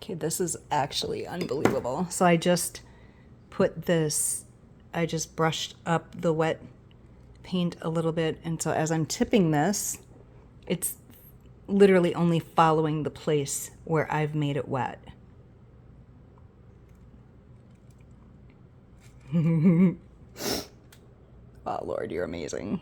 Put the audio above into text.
Okay, this is actually unbelievable. So I just put this, I just brushed up the wet paint a little bit, and so as I'm tipping this, it's literally only following the place where I've made it wet. Oh Lord, you're amazing.